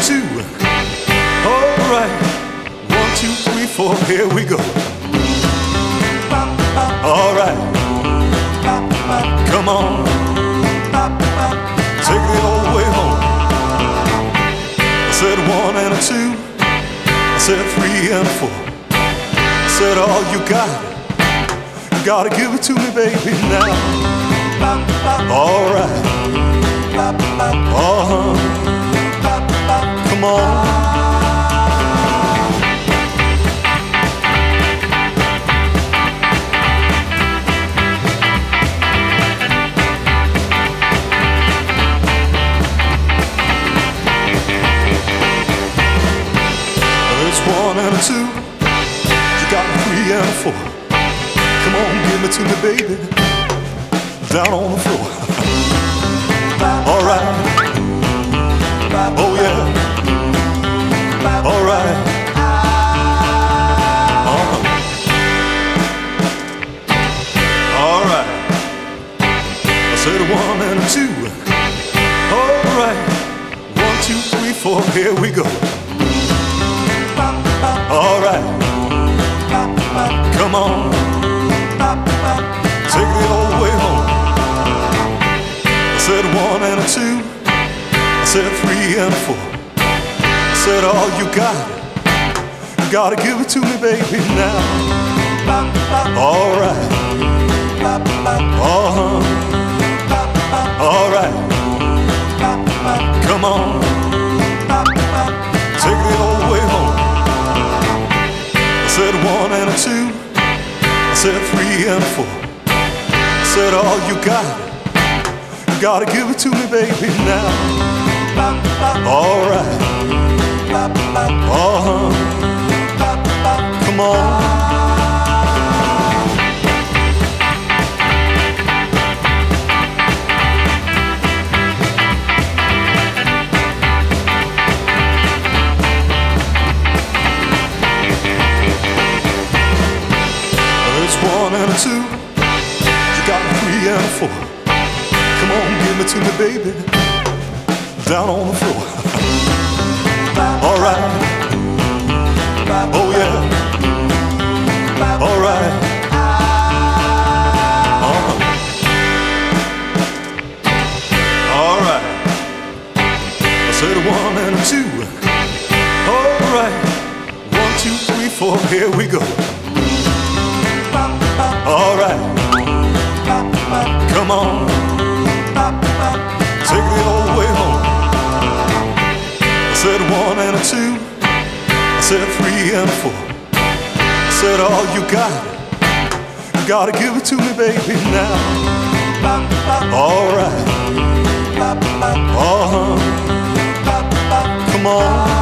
two. Alright, 1, 2, 3, 4, here we go. Alright, come on, take the old way home. I said 1 and a 2, I said 3 and a 4. I said all you gotta give it to me, baby, now. Alright, come on. It's 1 and a 2, you got a 3 and a 4. Come on, give it to me, baby, down on the floor. Alright, oh yeah, alright, alright. I said 1 and a 2, alright, 1, 2, 3, 4, here we go. Alright, come on, take the old way home. I said 1 and a 2, I said 3 and a 4. I said all you gotta give it to me, baby, now. Alright, alright, come on, take the old way home. I said 1 and a 2, I said 3 and a 4. I said all you gotta give it to me, baby, now. Alright, come on. It's 1 and a 2, you got a 3 and a 4. Come on, give it to me, baby, down on the floor. Alright, oh yeah, alright, alright. I said 1 and a 2, alright, 1, 2, 3, 4, here we go. Alright, come on, take the old way home. I said 1 and a 2, I said 3 and a 4. I said all you gotta give it to me, baby, now. Alright, come on.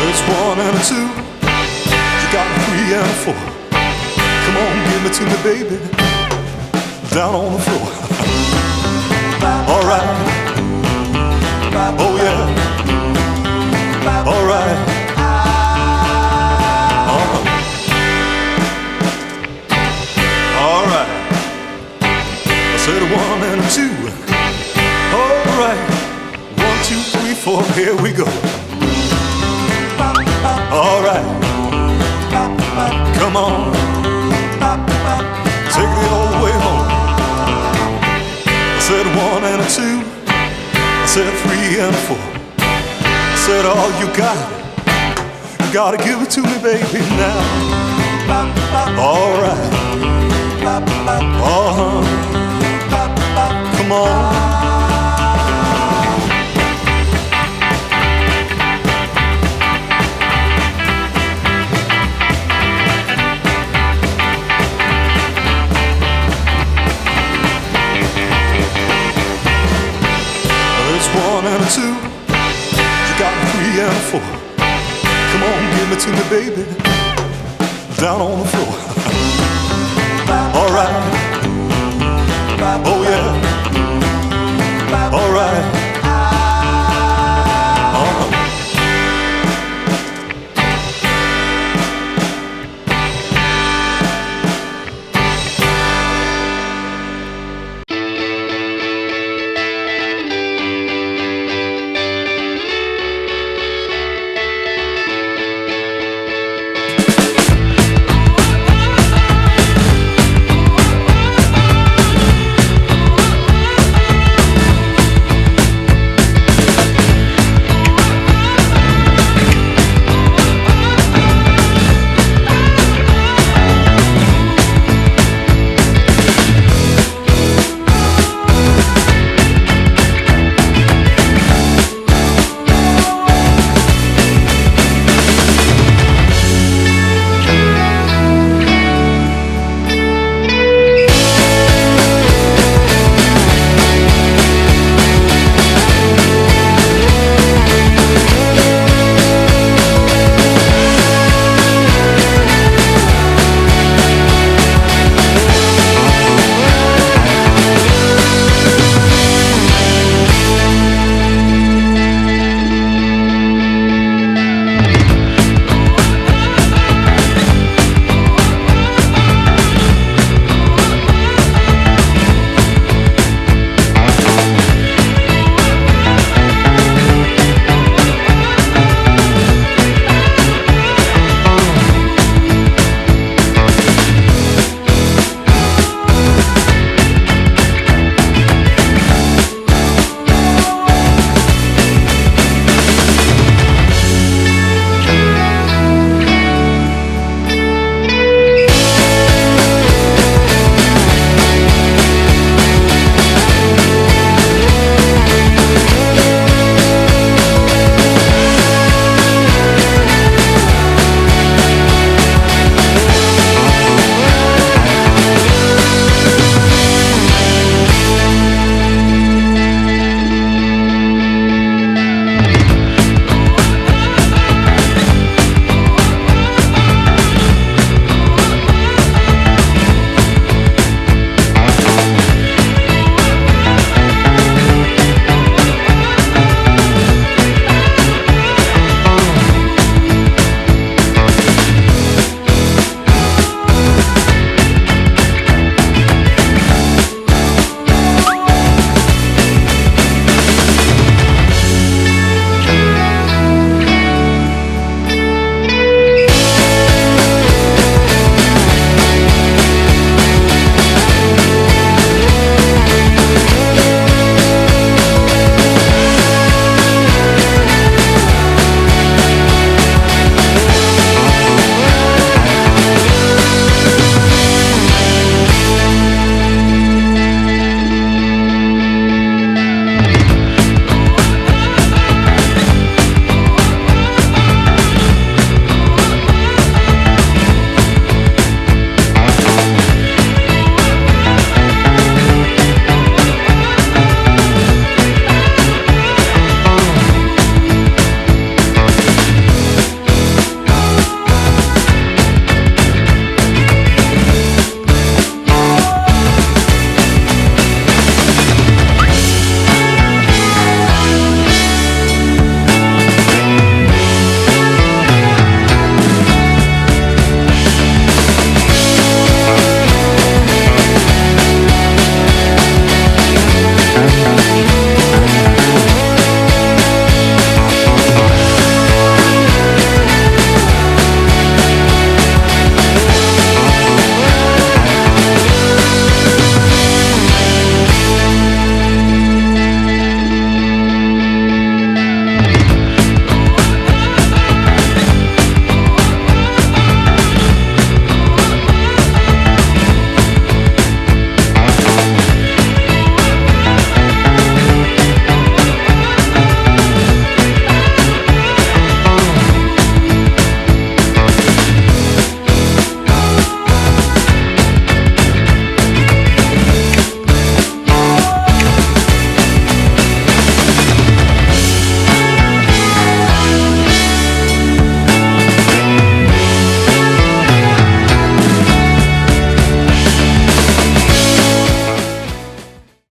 It's 1 and a 2, you got a 3 and a 4. Come on, give it to me, baby, down on the floor. Alright, oh yeah, alright, alright. I said 1 and a 2, alright, 1, 2, 3, 4, here we go. Alright, come on, take the old way home. I said 1 and a 2, I said 3 and a 4. I said all you gotta give it to me, baby, now. Alright, come on. It's 1 and a 2, you got a 3 and a 4. Come on, give it to me, baby, down on the floor. Alright,